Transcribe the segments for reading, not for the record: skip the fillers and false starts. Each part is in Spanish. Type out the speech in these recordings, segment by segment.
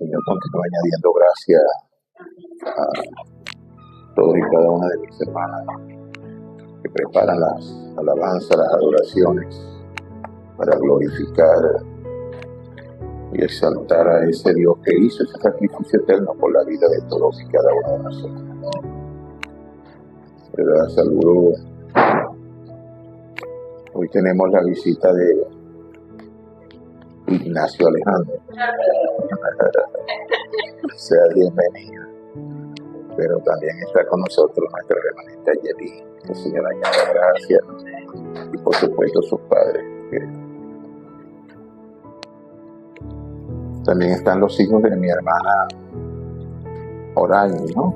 Señor continúa añadiendo gracia a todos y cada una de mis hermanas que preparan las alabanzas, las adoraciones para glorificar y exaltar a ese Dios que hizo ese sacrificio eterno por la vida de todos y cada uno de nosotros. ¿Verdad? Saludo. Hoy tenemos la visita de Ignacio Alejandro. Sea bienvenido. Pero también está con nosotros nuestra hermanita Yelí. Que el Señor añada gracias. Y por supuesto sus padres. También están los hijos de mi hermana Oraño, ¿no?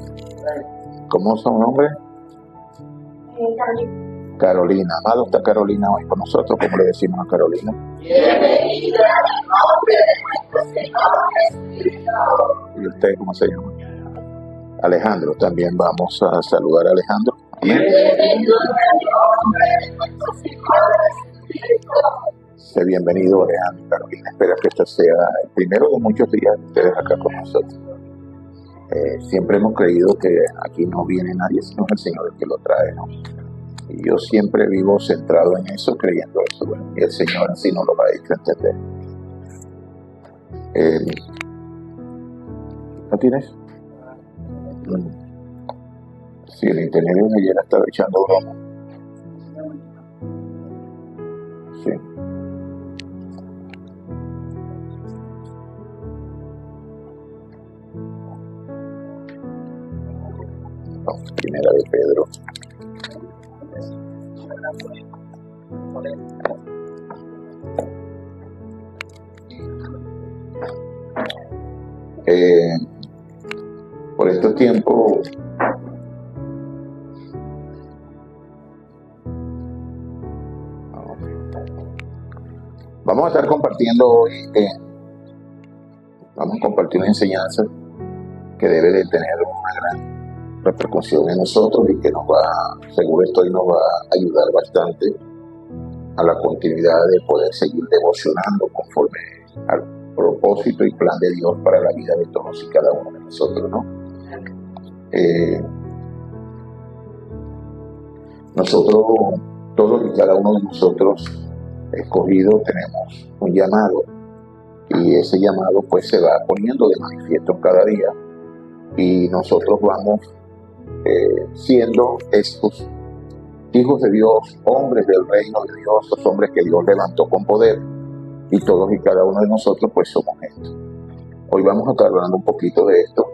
¿Cómo son nombres? Carolina. Amado, está Carolina hoy con nosotros. ¿Cómo le decimos a Carolina? Bienvenida en nombre de nuestro Señor Jesucristo. ¿Y usted cómo se llama? Alejandro. También vamos a saludar a Alejandro. Bien. Bienvenido en nombre de nuestro Señor Jesucristo. Sé bienvenido, Alejandro y Carolina. Espero que este sea el primero de muchos días de ustedes acá con nosotros. Siempre hemos creído que aquí no viene nadie, sino el Señor el que lo trae, ¿no? Y yo siempre vivo centrado en eso, creyendo eso. Bueno, y el Señor así nos lo va a ir a entender. ¿No tienes? Sí, el ingeniero de ayer estaba echando broma. Sí. No, primera de Pedro. Por estos tiempos vamos a estar compartiendo hoy, vamos a compartir una enseñanza que debe de tener una gran repercusión en nosotros y que nos va, seguro estoy, nos va a ayudar bastante a la continuidad de poder seguir devocionando conforme al propósito y plan de Dios para la vida de todos y cada uno de nosotros, ¿no? Nosotros, todos y cada uno de nosotros escogidos, tenemos un llamado y ese llamado pues se va poniendo de manifiesto cada día y nosotros vamos siendo estos hijos de Dios, hombres del reino de Dios, los hombres que Dios levantó con poder, y todos y cada uno de nosotros pues somos esto. Hoy vamos a estar hablando un poquito de esto.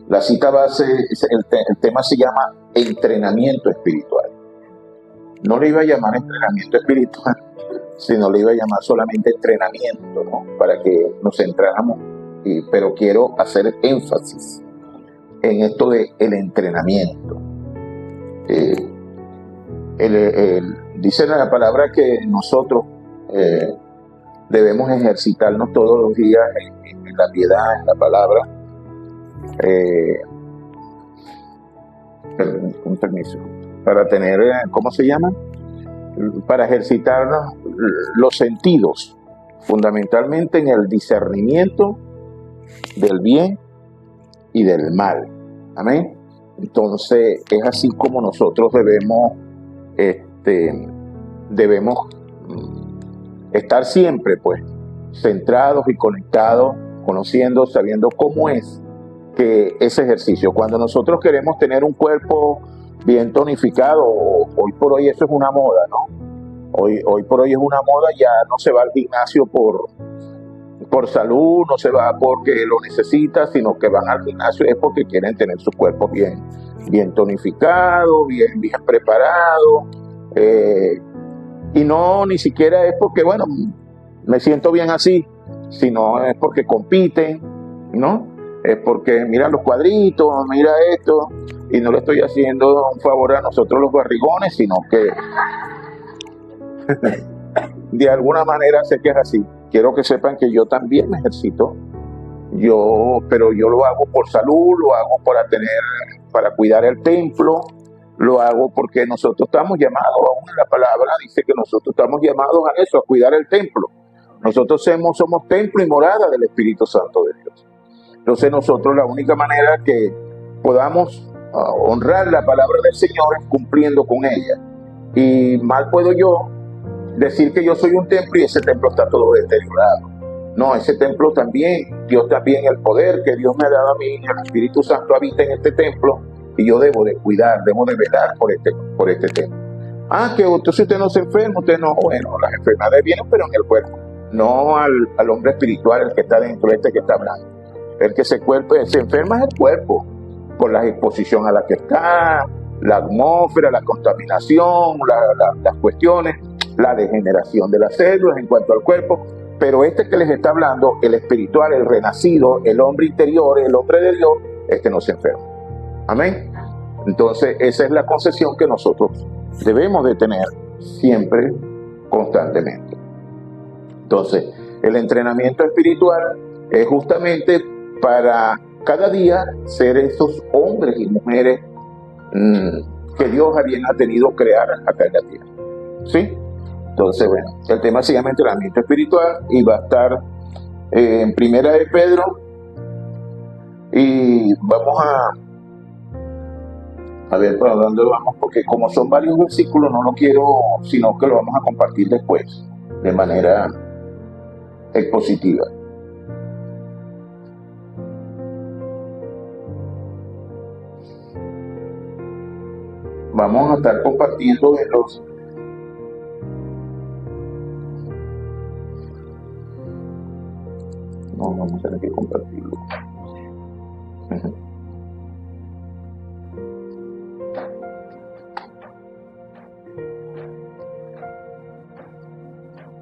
La cita base, el tema se llama entrenamiento espiritual. No le iba a llamar entrenamiento espiritual, sino le iba a llamar solamente entrenamiento, ¿no? Para que nos centráramos, pero quiero hacer énfasis en esto de el entrenamiento. Dice la palabra que nosotros debemos ejercitarnos todos los días en la piedad, en la palabra. Un permiso. Para tener, ¿cómo se llama? Para ejercitar los sentidos, fundamentalmente en el discernimiento del bien y del mal. Amén. Entonces es así como nosotros debemos estar siempre pues centrados y conectados, conociendo, sabiendo cómo es que ese ejercicio. Cuando nosotros queremos tener un cuerpo bien tonificado, hoy por hoy eso es una moda, ¿no? Hoy por hoy es una moda, ya no se va al gimnasio por salud, no se va porque lo necesita, sino que van al gimnasio es porque quieren tener sus cuerpos bien tonificados, bien preparados, y no ni siquiera es porque, bueno, me siento bien así, sino es porque compiten, ¿no? Es porque mira los cuadritos, mira esto, y no le estoy haciendo un favor a nosotros los barrigones, sino que de alguna manera sé que es así. Quiero que sepan que yo también me ejercito, pero yo lo hago por salud, lo hago para cuidar el templo, lo hago porque nosotros estamos llamados, aún en la palabra dice que nosotros estamos llamados a eso, a cuidar el templo. Nosotros somos templo y morada del Espíritu Santo de Dios. Entonces nosotros la única manera que podamos honrar la palabra del Señor es cumpliendo con ella. Y mal puedo yo decir que yo soy un templo y ese templo está todo deteriorado. No, ese templo también, Dios también, el poder que Dios me ha dado a mí, el Espíritu Santo habita en este templo y yo debo de cuidar, debo de velar por este templo. Que entonces usted no se enferma, usted no, bueno, las enfermedades vienen pero en el cuerpo, no al hombre espiritual, el que está dentro, que está hablando. El que se enferma es el cuerpo, por la exposición a la que está, la atmósfera, la contaminación, las cuestiones, la degeneración de las células en cuanto al cuerpo. Pero que les está hablando, el espiritual, el renacido, el hombre interior, el hombre de Dios, no se enferma. Amén. Entonces, esa es la concesión que nosotros debemos de tener siempre, constantemente. Entonces, el entrenamiento espiritual es justamente para cada día ser esos hombres y mujeres que Dios ha tenido crear acá en la tierra. ¿Sí? Entonces, bueno, el tema se llama entrenamiento espiritual y va a estar en Primera de Pedro y vamos a ver para dónde vamos, porque como son varios versículos no lo quiero, sino que lo vamos a compartir después de manera expositiva. Vamos a estar compartiendo en los vamos a tener que compartirlo.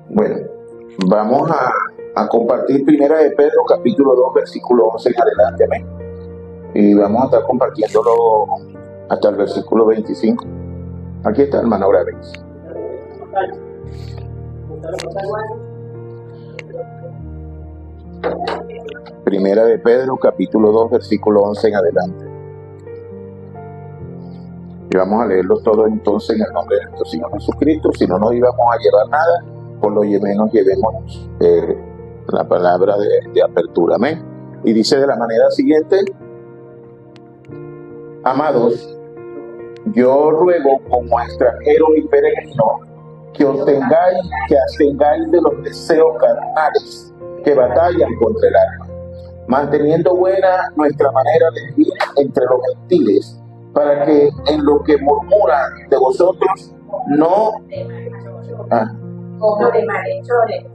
Bueno, vamos a compartir Primera de Pedro, capítulo 2, versículo 11 en adelante, amén. Y vamos a estar compartiéndolo hasta el versículo 25. Aquí está, hermano Graves. Primera de Pedro, capítulo 2, versículo 11 en adelante. Y vamos a leerlo todo entonces en el nombre de nuestro Señor Jesucristo. Si no nos íbamos a llevar nada, por lo menos llevemos la palabra de apertura. Amén. Y dice de la manera siguiente: Amados, yo ruego como extranjeros y peregrinos que abstengáis de los deseos carnales que batallan contra el alma, manteniendo buena nuestra manera de vivir entre los gentiles, para que en lo que murmuran de vosotros no como de malhechores,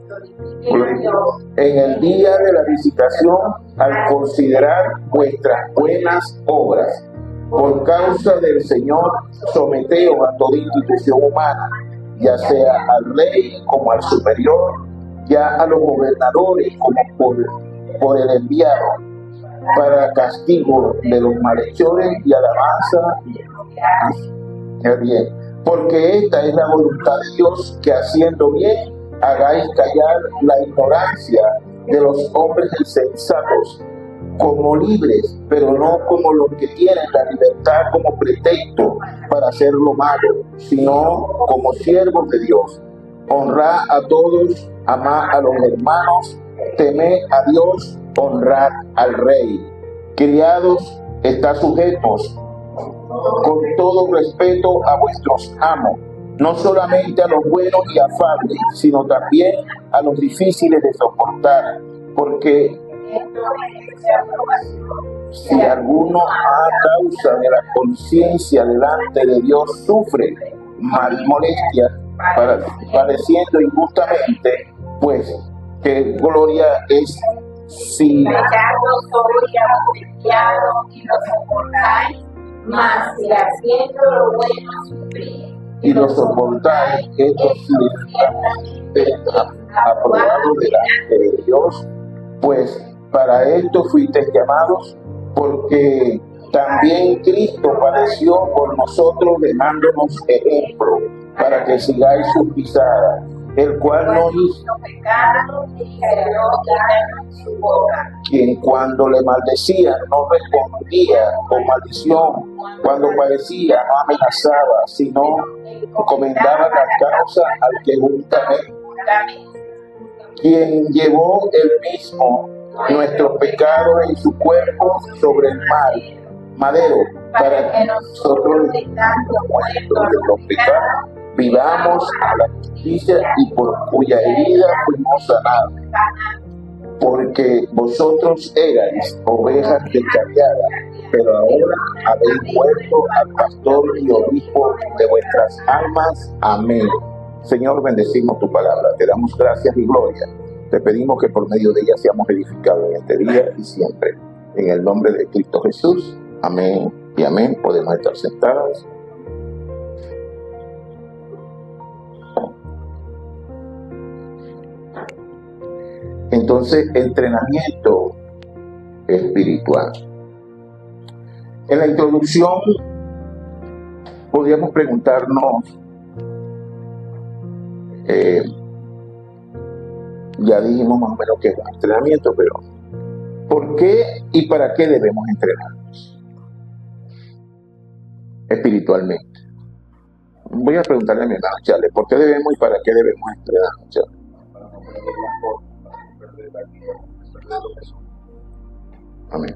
en el día de la visitación, al considerar vuestras buenas obras. Por causa del Señor, someteos a toda institución humana, ya sea al rey como al superior, ya a los gobernadores como por el enviado, para castigo de los malhechores y alabanza del bien. Porque esta es la voluntad de Dios, que haciendo bien hagáis callar la ignorancia de los hombres insensatos, como libres, pero no como los que tienen la libertad como pretexto para hacer lo malo, sino como siervos de Dios. Honrad a todos, amad a los hermanos, temed a Dios, honrad al Rey. Criados, estad sujetos con todo respeto a vuestros amos, no solamente a los buenos y afables, sino también a los difíciles de soportar, porque si alguno a causa de la conciencia delante de Dios sufre molestias, padeciendo injustamente, pues qué gloria es si y lo soportáis, mas si haciendo lo bueno sufrís y lo soportáis, esto ciertamente aprobado delante de Dios, pues para esto fuisteis llamados, porque también Cristo padeció por nosotros, dejándonos ejemplo, para que sigáis sus pisadas, el cual no hizo pecado y cayó en su boca, quien cuando le maldecían no respondía con maldición, cuando padecía no amenazaba, sino encomendaba la causa al que justamente quien llevó él mismo nuestros pecados en su cuerpo sobre el madero, para que nosotros, estando muertos de los pecados, vivamos a la justicia, y por cuya herida fuimos sanados. Porque vosotros erais ovejas descarriadas, pero ahora habéis vuelto al pastor y obispo de vuestras almas. Amén. Señor, bendecimos tu palabra, te damos gracias y gloria. Te pedimos que por medio de ella seamos edificados en este día y siempre. En el nombre de Cristo Jesús. Amén y amén. Podemos estar sentados. Entonces, entrenamiento espiritual. En la introducción podríamos preguntarnos, ya dijimos más o menos qué es un entrenamiento, pero ¿por qué y para qué debemos entrenarnos espiritualmente? Voy a preguntarle a mi hermano Charles, ¿por qué debemos y para qué debemos entrenarnos, Charles? Amén.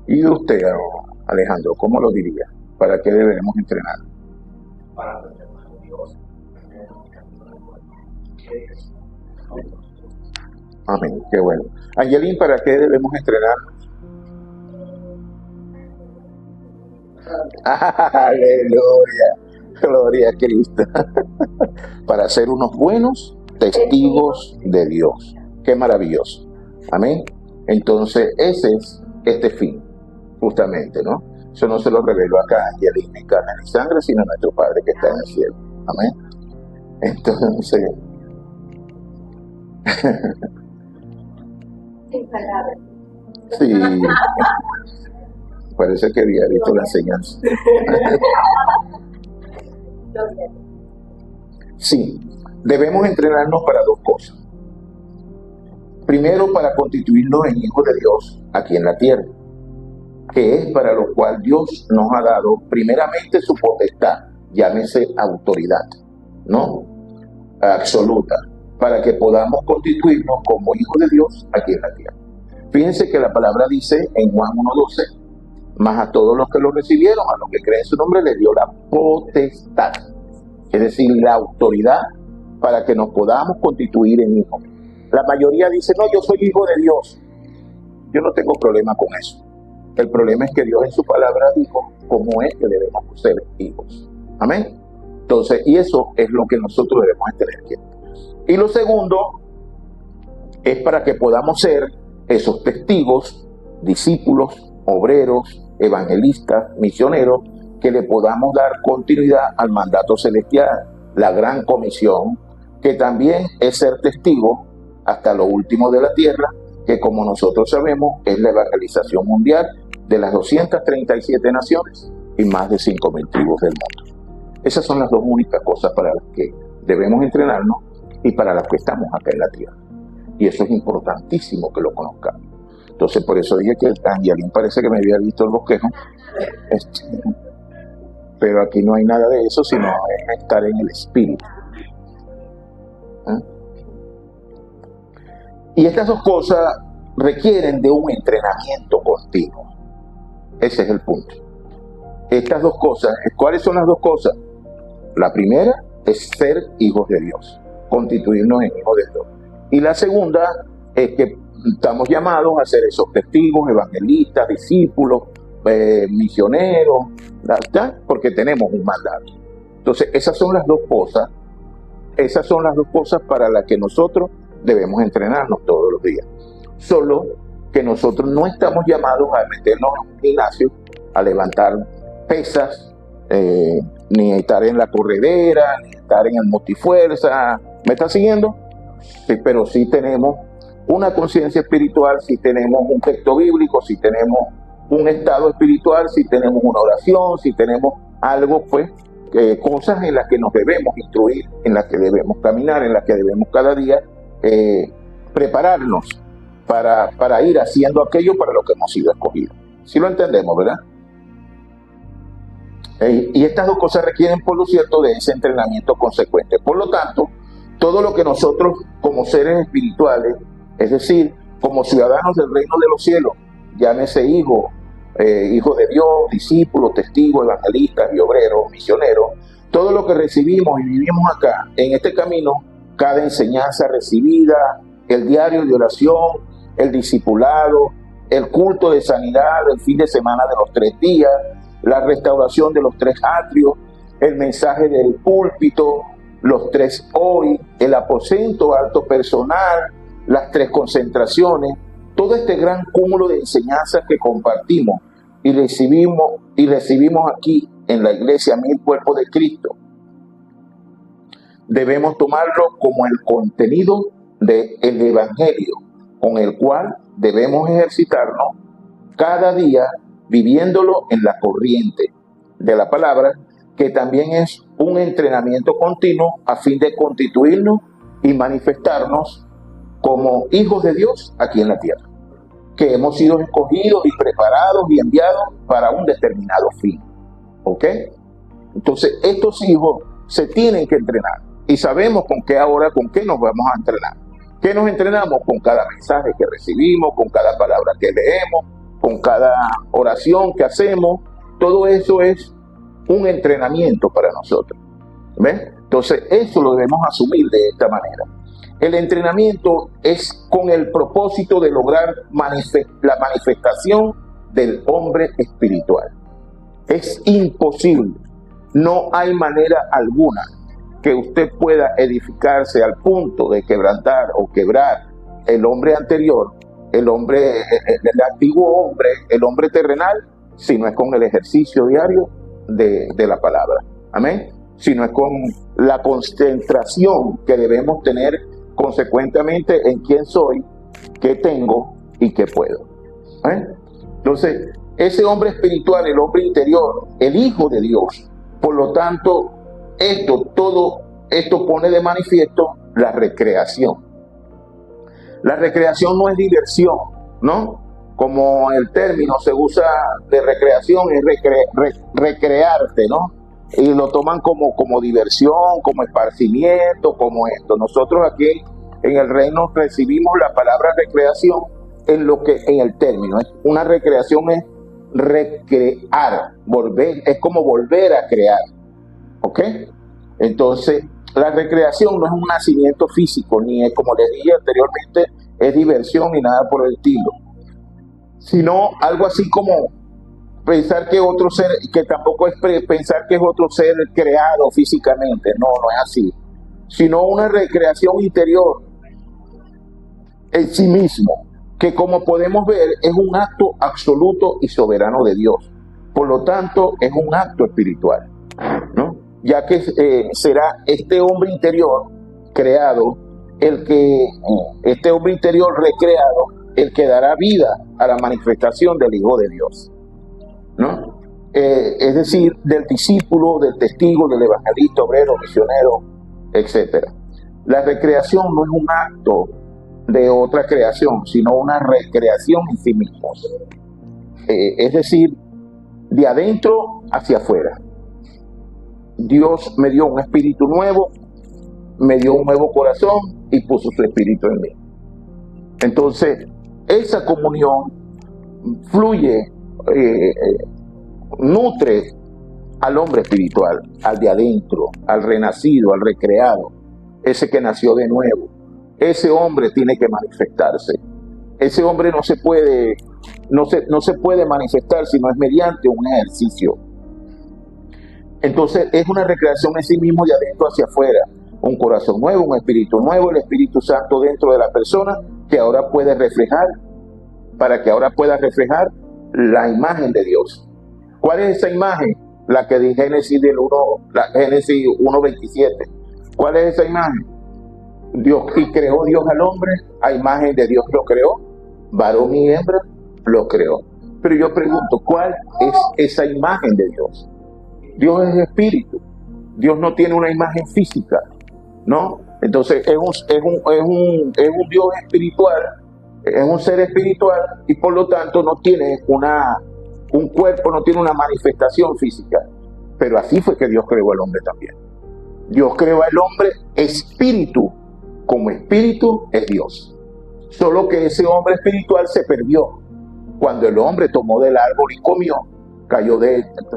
¿Y usted, Alejandro, cómo lo diría? ¿Para qué debemos entrenar? Para aprender más de Dios. Amén, qué bueno. Angelín, ¿para qué debemos entrenarnos? Aleluya, gloria a Cristo. Para ser unos buenos testigos de Dios. Qué maravilloso. Amén. Entonces, ese es este fin, justamente, ¿no? Eso no se lo reveló acá a Angelín, ni carne ni sangre, sino a nuestro Padre que está en el cielo. Amén. Entonces, sí, parece que había visto la enseñanza. Sí, debemos entrenarnos para dos cosas. Primero, para constituirnos en hijos de Dios aquí en la tierra, que es para lo cual Dios nos ha dado primeramente su potestad, llámese autoridad, ¿no? Absoluta, para que podamos constituirnos como hijos de Dios aquí en la tierra. Fíjense que la palabra dice en Juan 1:12, mas a todos los que lo recibieron, a los que creen en su nombre, les dio la potestad, es decir, la autoridad para que nos podamos constituir en hijos. La mayoría dice, no, yo soy hijo de Dios. Yo no tengo problema con eso. El problema es que Dios en su palabra dijo cómo es que debemos ser hijos. Amén. Entonces, y eso es lo que nosotros debemos tener aquí. Y lo segundo es para que podamos ser esos testigos, discípulos, obreros, evangelistas, misioneros, que le podamos dar continuidad al mandato celestial, la gran comisión, que también es ser testigo hasta lo último de la tierra, que como nosotros sabemos es la evangelización mundial de las 237 naciones y más de 5.000 tribus del mundo. Esas son las dos únicas cosas para las que debemos entrenarnos y para las que estamos acá en la tierra. Y eso es importantísimo que lo conozcamos. Entonces, por eso dije que Angelín parece que me había visto el bosquejo. Pero aquí no hay nada de eso, sino estar en el espíritu. Y estas dos cosas requieren de un entrenamiento continuo. Ese es el punto. Estas dos cosas, ¿cuáles son las dos cosas? La primera es ser hijos de Dios, constituirnos en hijos de Dios. Y la segunda es que estamos llamados a ser esos testigos, evangelistas, discípulos, misioneros, ¿verdad? Porque tenemos un mandato. Entonces, esas son las dos cosas para las que nosotros debemos entrenarnos todos los días. Solo que nosotros no estamos llamados a meternos en un gimnasio, a levantar pesas, ni estar en la corredera, ni estar en el multifuerza. ¿Me está siguiendo? Sí, pero sí tenemos una conciencia espiritual, sí tenemos un texto bíblico, sí tenemos un estado espiritual, sí tenemos una oración, sí tenemos algo, pues, cosas en las que nos debemos instruir, en las que debemos caminar, en las que debemos cada día prepararnos para ir haciendo aquello para lo que hemos sido escogidos. ¿Sí lo entendemos, verdad? Y estas dos cosas requieren, por lo cierto, de ese entrenamiento consecuente. Por lo tanto, todo lo que nosotros como seres espirituales, es decir, como ciudadanos del reino de los cielos, llámese hijo de Dios, discípulo, testigo, evangelista y obrero, misionero, todo lo que recibimos y vivimos acá, en este camino, cada enseñanza recibida, el diario de oración, el discipulado, el culto de sanidad, el fin de semana de los 3 días, la restauración de los 3 atrios, el mensaje del púlpito, los 3 hoy, el aposento alto personal, las 3 concentraciones, todo este gran cúmulo de enseñanzas que compartimos y recibimos aquí en la iglesia Mil Cuerpos de Cristo, debemos tomarlo como el contenido del Evangelio, con el cual debemos ejercitarnos cada día viviéndolo en la corriente de la palabra, que también es un entrenamiento continuo a fin de constituirnos y manifestarnos como hijos de Dios aquí en la tierra, que hemos sido escogidos y preparados y enviados para un determinado fin. ¿Ok? Entonces, estos hijos se tienen que entrenar y sabemos con qué nos vamos a entrenar. ¿Qué nos entrenamos? Con cada mensaje que recibimos, con cada palabra que leemos, con cada oración que hacemos. Todo eso es un entrenamiento para nosotros. ¿Ven? Entonces, eso lo debemos asumir de esta manera. El entrenamiento es con el propósito de lograr la manifestación del hombre espiritual. Es imposible, no hay manera alguna que usted pueda edificarse al punto de quebrantar o quebrar el hombre anterior, el antiguo hombre, el hombre terrenal, si no es con el ejercicio diario de la palabra. Amén. Si no es con la concentración que debemos tener consecuentemente en quién soy, qué tengo y qué puedo. Entonces, ese hombre espiritual, el hombre interior, el Hijo de Dios, por lo tanto, todo esto pone de manifiesto la recreación. La recreación no es diversión, ¿no? Como el término se usa de recreación, es recrearte, ¿no? Y lo toman como diversión, como esparcimiento, como esto. Nosotros aquí en el reino recibimos la palabra recreación en el término. Una recreación es recrear, es como volver a crear. ¿Ok? Entonces, la recreación no es un nacimiento físico, ni es, como les dije anteriormente, es diversión ni nada por el estilo, sino algo así como pensar que otro ser, que tampoco es pensar que es otro ser creado físicamente, no es así, sino una recreación interior en sí mismo, que como podemos ver es un acto absoluto y soberano de Dios. Por lo tanto, es un acto espiritual, ¿no? Ya que será este hombre interior creado, este hombre interior recreado, el que dará vida a la manifestación del Hijo de Dios, ¿no? Es decir, del discípulo, del testigo, del evangelista, obrero, misionero, etc. La recreación no es un acto de otra creación, sino una recreación en sí mismos. Es decir, de adentro hacia afuera. Dios me dio un espíritu nuevo, me dio un nuevo corazón y puso su espíritu en mí. Entonces, esa comunión fluye, nutre al hombre espiritual, al de adentro, al renacido, al recreado, ese que nació de nuevo. Ese hombre tiene que manifestarse. Ese hombre no se puede manifestar si no es mediante un ejercicio. Entonces es una recreación en sí mismo de adentro hacia afuera. Un corazón nuevo, un espíritu nuevo, el Espíritu Santo dentro de la persona que ahora puede reflejar, para que ahora pueda reflejar la imagen de Dios. ¿Cuál es esa imagen? La que de Génesis 1:27. ¿Cuál es esa imagen? Dios, y creó Dios al hombre, a imagen de Dios lo creó, varón y hembra lo creó. Pero yo pregunto, ¿cuál es esa imagen de Dios? Dios es espíritu. Dios no tiene una imagen física, ¿no? Entonces es un Dios espiritual, es un ser espiritual y por lo tanto no tiene un cuerpo, no tiene una manifestación física. Pero así fue que Dios creó al hombre también. Dios creó al hombre espíritu, como espíritu es Dios. Solo que ese hombre espiritual se perdió cuando el hombre tomó del árbol y comió,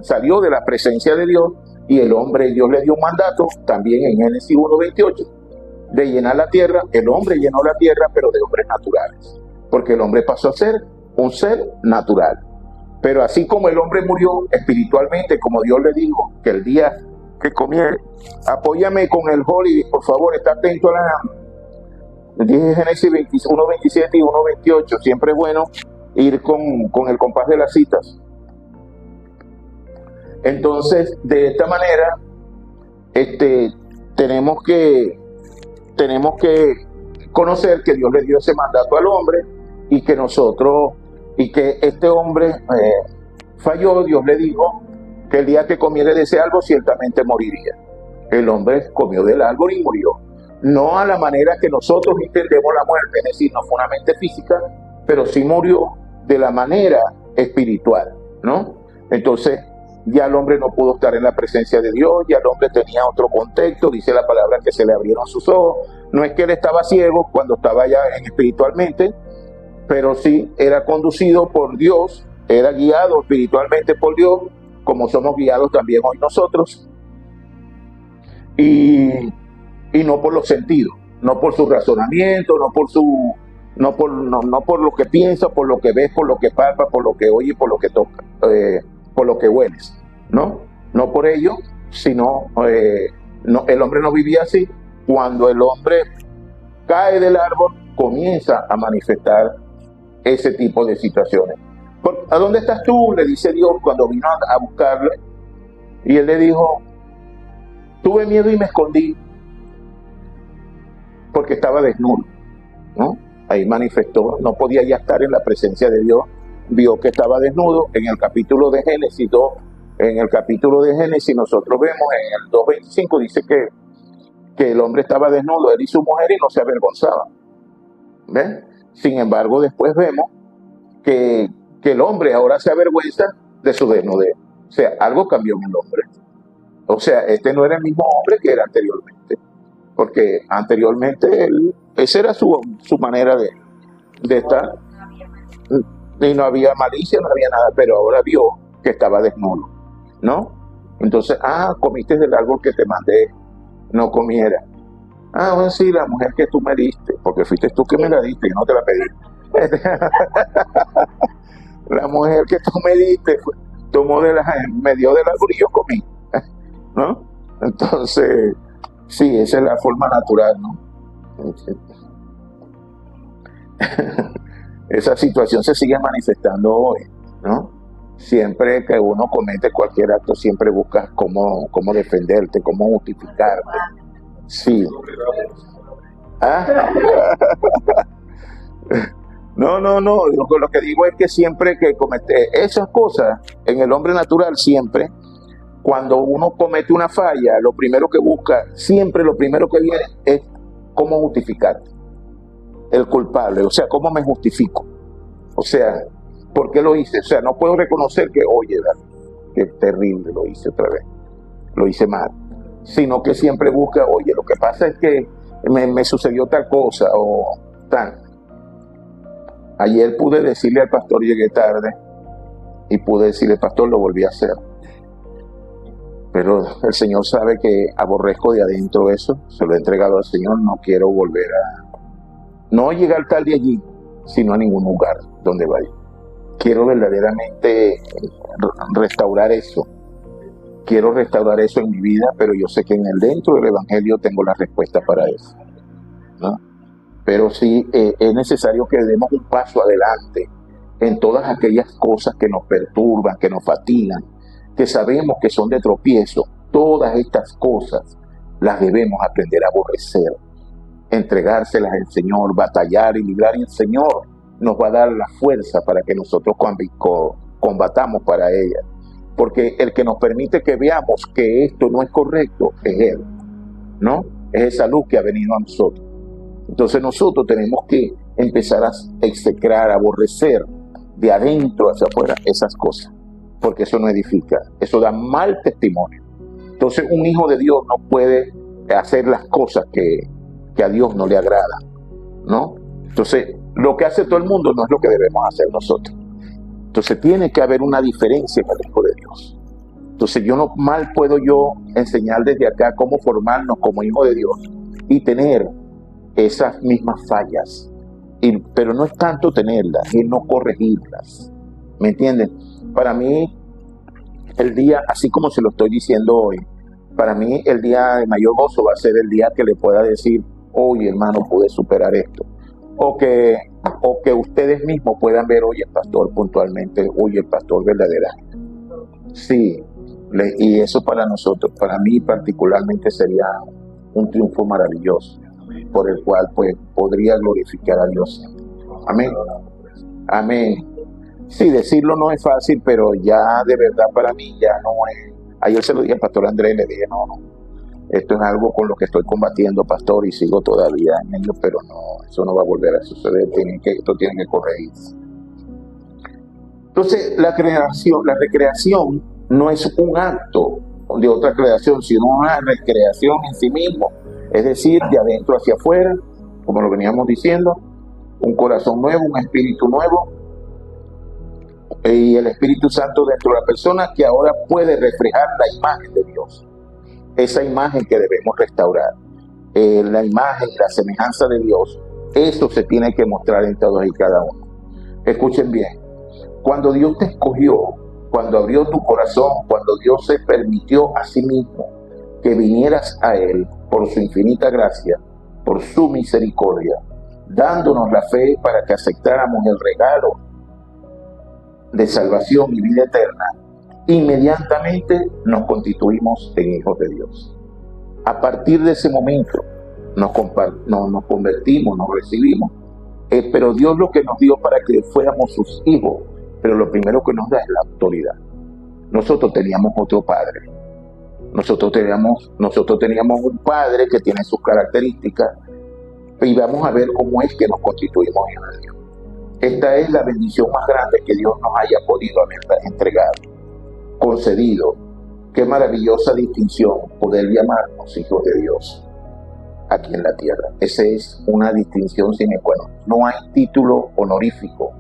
salió de la presencia de Dios, y Dios le dio un mandato también en Génesis 1:28 de llenar la tierra. El hombre llenó la tierra, pero de hombres naturales, porque el hombre pasó a ser un ser natural. Pero así como el hombre murió espiritualmente, como Dios le dijo que el día que comiera, apóyame con el Holy, por favor, está atento a dije Génesis 1:27 y 1:28, siempre es bueno ir con el compás de las citas. Entonces, de esta manera, tenemos que conocer que Dios le dio ese mandato al hombre, y que este hombre falló. Dios le dijo que el día que comiere de ese árbol ciertamente moriría. El hombre comió del árbol y murió. No a la manera que nosotros entendemos la muerte, es decir, no fue una mente física, pero sí murió de la manera espiritual, ¿no? Entonces, ya el hombre no pudo estar en la presencia de Dios, ya el hombre tenía otro contexto. Dice la palabra que se le abrieron sus ojos. No es que él estaba ciego cuando estaba ya espiritualmente, pero sí era conducido por Dios, era guiado espiritualmente por Dios, como somos guiados también hoy nosotros, y no por los sentidos, no por su razonamiento, no por lo que piensa, por lo que ves, por lo que palpa, por lo que oye, por lo que toca, por lo que hueles, no por ello, sino el hombre no vivía así. Cuando el hombre cae del árbol, comienza a manifestar ese tipo de situaciones. ¿A dónde estás tú?, le dice Dios cuando vino a buscarle. Y él le dijo: tuve miedo y me escondí, porque estaba desnudo, ¿no? Ahí manifestó, no podía ya estar en la presencia de Dios, vio que estaba desnudo. En el capítulo de Génesis 2, nosotros vemos en el 2:25, dice que el hombre estaba desnudo, él y su mujer, y no se avergonzaba. ¿Ven? Sin embargo, después vemos que el hombre ahora se avergüenza de su desnudez. O sea, algo cambió en el hombre. O sea, este no era el mismo hombre que era anteriormente, porque anteriormente esa era su manera de estar, y no había malicia, no había nada, pero ahora vio que estaba desnudo, ¿no? Entonces, comiste del árbol que te mandé, no comiera. Bueno, sí, la mujer que tú me diste, porque fuiste tú que me la diste, yo no te la pedí. La mujer que tú me diste me dio del árbol y yo comí, ¿no? Entonces, sí, esa es la forma natural, ¿no? Esa situación se sigue manifestando hoy, ¿no? Siempre que uno comete cualquier acto, siempre buscas cómo defenderte, cómo justificarte. Sí. No. Lo que digo es que siempre que comete esas cosas, en el hombre natural, siempre, cuando uno comete una falla, lo primero que busca, siempre lo primero que viene es cómo justificarte. El culpable, o sea, cómo me justifico. O sea, ¿por qué lo hice? O sea, no puedo reconocer que, oye, qué terrible, lo hice otra vez, lo hice mal. Sino que siempre busca, oye, lo que pasa es que me sucedió tal cosa o tal. Ayer pude decirle al pastor, llegué tarde, y pude decirle: pastor, lo volví a hacer. Pero el Señor sabe que aborrezco de adentro eso, se lo he entregado al Señor, no quiero volver no llegar tarde allí, sino a ningún lugar donde vaya. Quiero verdaderamente restaurar eso. Quiero restaurar eso en mi vida, pero yo sé que dentro del Evangelio tengo la respuesta para eso, ¿no? Pero sí es necesario que demos un paso adelante en todas aquellas cosas que nos perturban, que nos fatigan, que sabemos que son de tropiezo. Todas estas cosas las debemos aprender a aborrecer, entregárselas al Señor, batallar y librar, y el Señor nos va a dar la fuerza para que nosotros combatamos para ellas. Porque el que nos permite que veamos que esto no es correcto es Él, ¿no? Es esa luz que ha venido a nosotros. Entonces nosotros tenemos que empezar a execrar, a aborrecer de adentro hacia afuera esas cosas, porque eso no edifica, eso da mal testimonio. Entonces un hijo de Dios no puede hacer las cosas que a Dios no le agrada, ¿no? Entonces lo que hace todo el mundo no es lo que debemos hacer nosotros. Entonces tiene que haber una diferencia en el Hijo de Dios. Entonces mal puedo yo enseñar desde acá cómo formarnos como hijo de Dios y tener esas mismas fallas. Pero no es tanto tenerlas, es no corregirlas. ¿Me entienden? Para mí, el día, así como se lo estoy diciendo hoy, para mí el día de mayor gozo va a ser el día que le pueda decir, oye hermano, pude superar esto. O que ustedes mismos puedan ver, oye, el pastor puntualmente, oye, el pastor verdaderamente. Sí, y eso para nosotros, para mí particularmente sería un triunfo maravilloso, por el cual pues podría glorificar a Dios siempre. Amén. Amén. Sí, decirlo no es fácil, pero ya de verdad para mí ya no es. Ayer se lo dije al pastor Andrés, le dije, no, esto es algo con lo que estoy combatiendo, pastor, y sigo todavía en ello, pero no, eso no va a volver a suceder, esto tiene que corregirse. Entonces, la recreación no es un acto de otra creación, sino una recreación en sí mismo, es decir, de adentro hacia afuera, como lo veníamos diciendo, un corazón nuevo, un espíritu nuevo, y el Espíritu Santo dentro de la persona que ahora puede reflejar la imagen de Dios. Esa imagen que debemos restaurar, la imagen y la semejanza de Dios, eso se tiene que mostrar en todos y cada uno. Escuchen bien, cuando Dios te escogió, cuando abrió tu corazón, cuando Dios se permitió a sí mismo que vinieras a Él por su infinita gracia, por su misericordia, dándonos la fe para que aceptáramos el regalo de salvación y vida eterna, inmediatamente nos constituimos en hijos de Dios. A partir de ese momento nos convertimos, nos recibimos, pero Dios lo que nos dio para que fuéramos sus hijos, pero lo primero que nos da es la autoridad. Nosotros teníamos otro padre, nosotros teníamos un padre que tiene sus características, y vamos a ver cómo es que nos constituimos hijos de Dios. Esta es la bendición más grande que Dios nos haya podido haber entregado, concedido. Qué maravillosa distinción poder llamarnos hijos de Dios aquí en la tierra. Esa es una distinción sine qua non. No hay título honorífico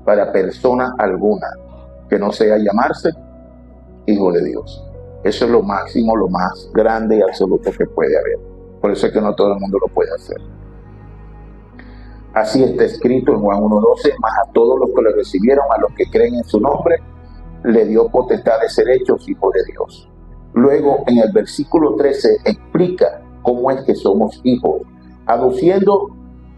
para persona alguna que no sea llamarse hijo de Dios. Eso es lo máximo, lo más grande y absoluto que puede haber. Por eso es que no todo el mundo lo puede hacer. Así está escrito en Juan 1:12, mas a todos los que le recibieron, a los que creen en su nombre, le dio potestad de ser hechos hijos de Dios. Luego, en el versículo 13, explica cómo es que somos hijos, aduciendo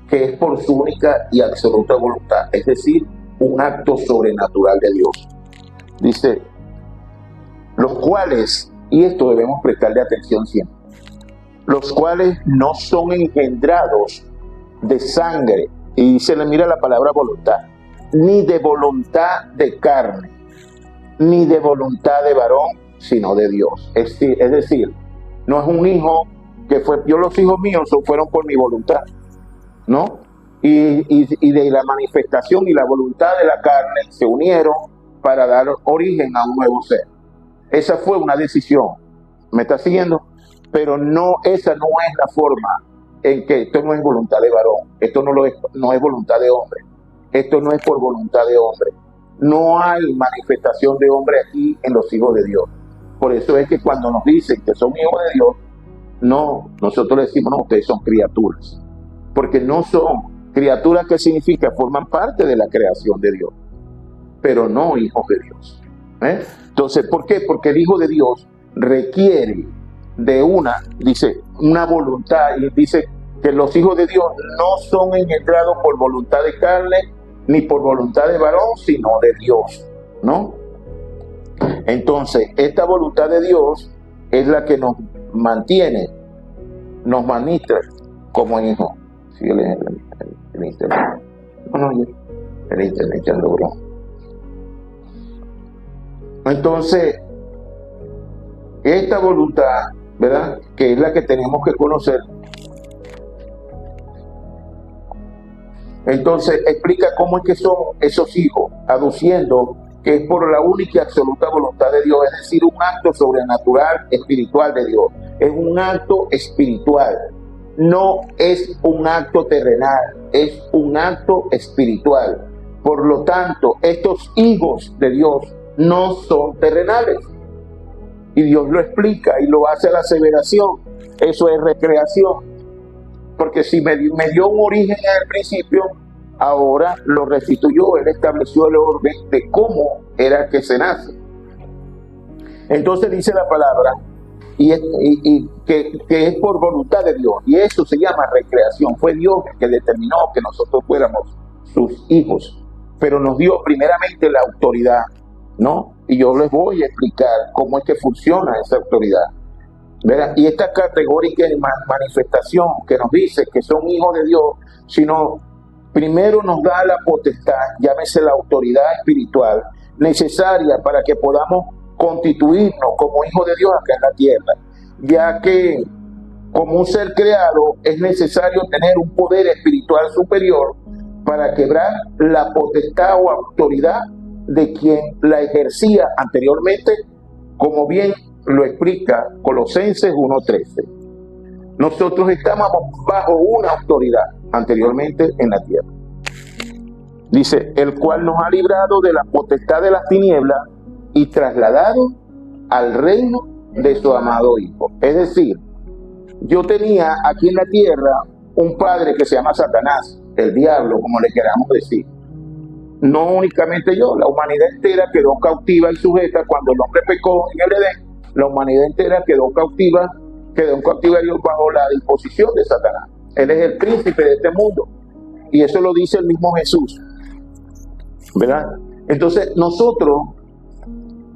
que es por su única y absoluta voluntad, es decir, un acto sobrenatural de Dios. Dice, los cuales, y esto debemos prestarle atención siempre, los cuales no son engendrados de sangre, y se le mira la palabra voluntad, ni de voluntad de carne, ni de voluntad de varón, sino de Dios. Es decir, no es un hijo que los hijos míos fueron por mi voluntad, ¿no? Y de la manifestación y la voluntad de la carne se unieron para dar origen a un nuevo ser. Esa fue una decisión, ¿me está siguiendo? Pero esa no es la forma en que esto no es voluntad de varón, esto no es voluntad de hombre, esto no es por voluntad de hombre. No hay manifestación de hombre aquí en los hijos de Dios. Por eso es que cuando nos dicen que son hijos de Dios, no, nosotros le decimos, no, ustedes son criaturas. Porque no son criaturas, que significa, forman parte de la creación de Dios, pero no hijos de Dios. Entonces, ¿por qué? Porque el hijo de Dios requiere de una voluntad, y dice que los hijos de Dios no son engendrados por voluntad de carne, ni por voluntad de varón, sino de Dios, ¿no? Entonces, esta voluntad de Dios es la que nos mantiene, nos ministra como hijos. Sí, el internet. El internet ya logró. Entonces, esta voluntad, ¿verdad?, que es la que tenemos que conocer. Entonces explica cómo es que son esos hijos, aduciendo que es por la única y absoluta voluntad de Dios, es decir, un acto sobrenatural, espiritual de Dios. Es un acto espiritual, no es un acto terrenal, es un acto espiritual. Por lo tanto, estos hijos de Dios no son terrenales. Y Dios lo explica y lo hace a la aseveración. Eso es recreación. Porque si me dio un origen en el principio, ahora lo restituyó. Él estableció el orden de cómo era que se nace. Entonces dice la palabra, que es por voluntad de Dios. Y eso se llama recreación. Fue Dios el que determinó que nosotros fuéramos sus hijos. Pero nos dio primeramente la autoridad, ¿no? Y yo les voy a explicar cómo es que funciona esa autoridad, ¿verdad? Y esta categórica manifestación que nos dice que son hijos de Dios, sino primero nos da la potestad, llámese la autoridad espiritual, necesaria para que podamos constituirnos como hijos de Dios acá en la tierra, ya que como un ser creado es necesario tener un poder espiritual superior para quebrar la potestad o autoridad de quien la ejercía anteriormente, como bien lo explica Colosenses 1:13. Nosotros estábamos bajo una autoridad anteriormente en la tierra. Dice, el cual nos ha librado de la potestad de las tinieblas y trasladado al reino de su amado Hijo. Es decir, yo tenía aquí en la tierra un padre que se llama Satanás, el diablo, como le queramos decir. No únicamente yo, la humanidad entera quedó cautiva y sujeta cuando el hombre pecó en el Edén. La humanidad entera quedó en cautiverio bajo la disposición de Satanás. Él es el príncipe de este mundo. Y eso lo dice el mismo Jesús, ¿verdad? Entonces nosotros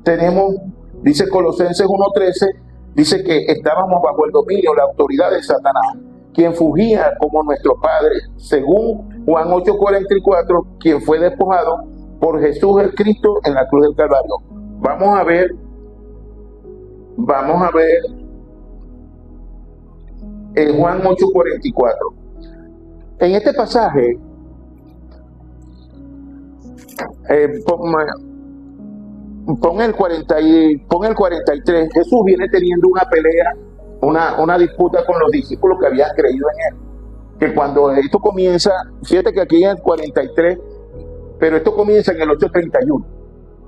tenemos, dice Colosenses 1:13, dice que estábamos bajo el dominio, la autoridad de Satanás, quien fugía como nuestro padre, según Juan 8:44, quien fue despojado por Jesús el Cristo en la cruz del Calvario. Vamos a ver Juan 8:44. En este pasaje, pon el 43, Jesús viene teniendo una pelea, una disputa con los discípulos que habían creído en él. Que cuando esto comienza, fíjate que aquí en el 43, pero esto comienza en el 8:31.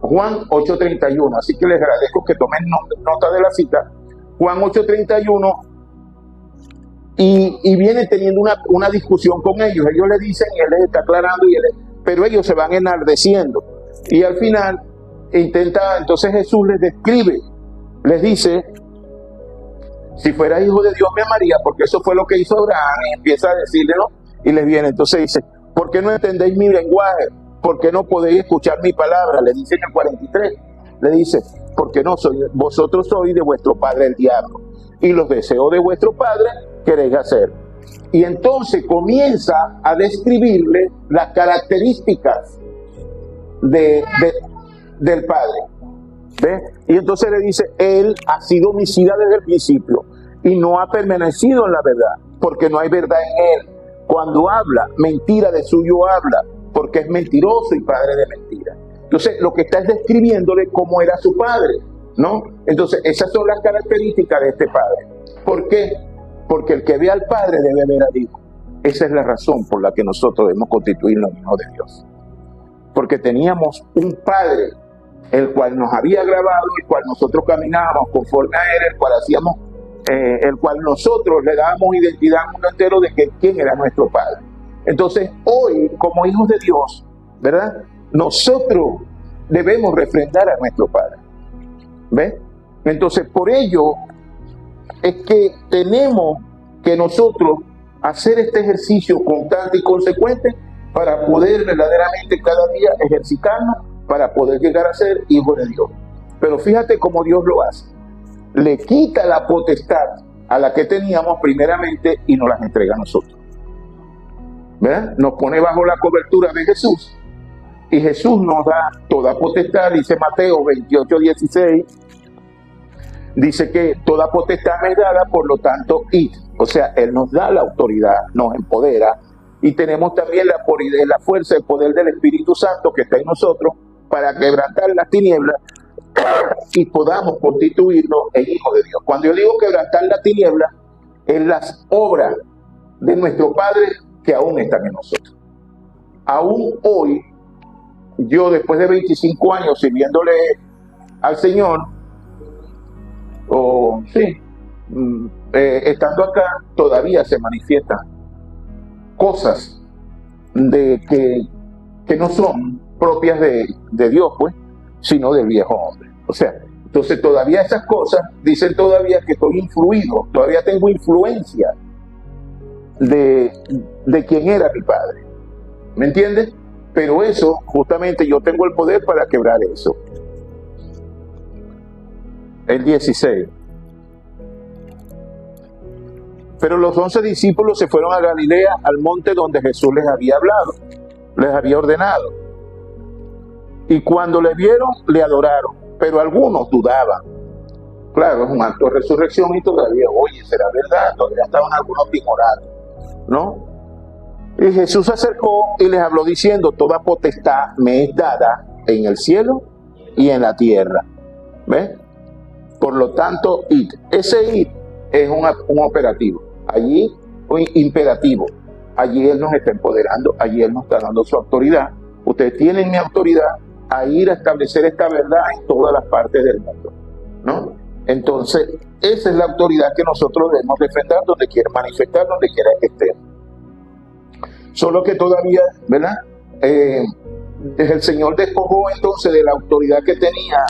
Juan 8:31, así que les agradezco que tomen nota de la cita. Juan 8:31, y viene teniendo una discusión con ellos. Ellos le dicen, y él les está aclarando, pero ellos se van enardeciendo. Y al final, entonces Jesús les describe, les dice, si fuera hijo de Dios me amaría, porque eso fue lo que hizo Abraham, y empieza a decirle, ¿no? Y les viene, entonces dice, ¿por qué no entendéis mi lenguaje? ¿Por qué no podéis escuchar mi palabra? Le dice en el 43, le dice, porque vosotros sois de vuestro padre el diablo, y los deseos de vuestro padre queréis hacer. Y entonces comienza a describirle las características del padre. ¿Ve? Y entonces le dice, él ha sido homicida desde el principio y no ha permanecido en la verdad, porque no hay verdad en él. Cuando habla, mentira de suyo habla, porque es mentiroso y padre de mentira. Entonces, lo que está es describiéndole cómo era su padre, ¿no? Entonces, esas son las características de este padre. ¿Por qué? Porque el que ve al padre debe ver al hijo. Esa es la razón por la que nosotros debemos constituirnos hijos de Dios. Porque teníamos un padre, el cual nos había grabado, el cual nosotros caminábamos conforme a él, el cual nosotros le dábamos identidad al mundo entero de quién era nuestro padre. Entonces, hoy, como hijos de Dios, ¿verdad? Nosotros debemos refrendar a nuestro padre. ¿Ves? Entonces, por ello es que tenemos que nosotros hacer este ejercicio constante y consecuente para poder verdaderamente cada día ejercitarnos para poder llegar a ser hijos de Dios. Pero fíjate cómo Dios lo hace. Le quita la potestad a la que teníamos primeramente y nos las entrega a nosotros. ¿Verdad? Nos pone bajo la cobertura de Jesús y Jesús nos da toda potestad. Dice Mateo 28:16, dice que toda potestad me es dada, por lo tanto id. O sea, Él nos da la autoridad, nos empodera, y tenemos también la fuerza, el poder del Espíritu Santo que está en nosotros para quebrantar las tinieblas y podamos constituirnos en hijos de Dios. Cuando yo digo quebrantar las tinieblas, es las obras de nuestro Padre que aún están en nosotros. Aún hoy, yo después de 25 años sirviéndole al Señor, estando acá, todavía se manifiestan cosas que no son propias de Dios, pues, sino del viejo hombre. O sea, entonces todavía esas cosas dicen todavía que estoy influido, todavía tengo influencia de quien era mi padre. ¿Me entiendes? Pero eso, justamente yo tengo el poder para quebrar eso. El 16. Pero los 11 discípulos se fueron a Galilea, al monte donde Jesús les había hablado, les había ordenado. Y cuando le vieron, le adoraron, pero algunos dudaban. Claro, es un acto de resurrección y todavía, oye, ¿será verdad? Todavía estaban algunos timorados, ¿no? Y Jesús se acercó y les habló diciendo, toda potestad me es dada en el cielo y en la tierra. ¿Ves? Por lo tanto, id. Ese id es un operativo. Allí, un imperativo. Allí Él nos está empoderando, allí Él nos está dando su autoridad. Ustedes tienen mi autoridad a ir a establecer esta verdad en todas las partes del mundo, ¿no? Entonces, esa es la autoridad que nosotros debemos defender donde quiera manifestar, donde quiera que estemos. Solo que todavía, ¿verdad? El Señor despojó entonces de la autoridad que tenía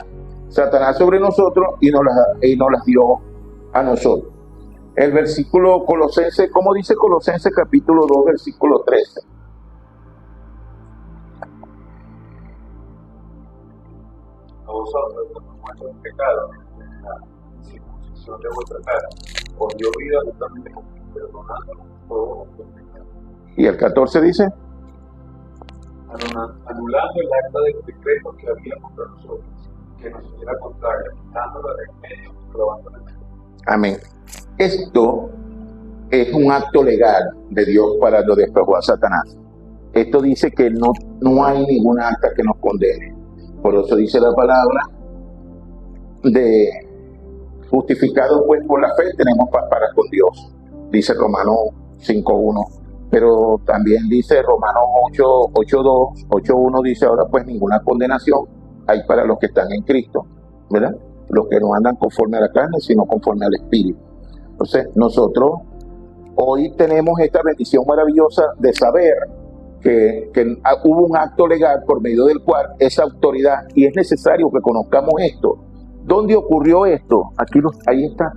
Satanás sobre nosotros y nos las dio a nosotros. El versículo Colosenses, ¿cómo dice Colosenses capítulo 2, versículo 13? A vosotros, con vuestros pecados, la circuncisión de vuestra cara, os dio vida justamente con perdonando todos vuestros pecados. Y el 14 dice, anulando el acta del decreto que había contra nosotros, que nos era contraria, quitándola de medio y clavándola en la cruz. amén. Esto es un acto legal de Dios para lo despojó a Satanás. Esto dice que no hay ningún acta que nos condene. Por eso dice la palabra de justificados pues por la fe tenemos paz para con Dios. Dice Romanos 5.1. Pero también dice Romanos 8.2, 8.1 dice ahora pues ninguna condenación hay para los que están en Cristo, ¿verdad? Los que no andan conforme a la carne, sino conforme al Espíritu. Entonces nosotros hoy tenemos esta bendición maravillosa de saber que hubo un acto legal por medio del cual esa autoridad, y es necesario que conozcamos esto. ¿Dónde ocurrió esto? Ahí está.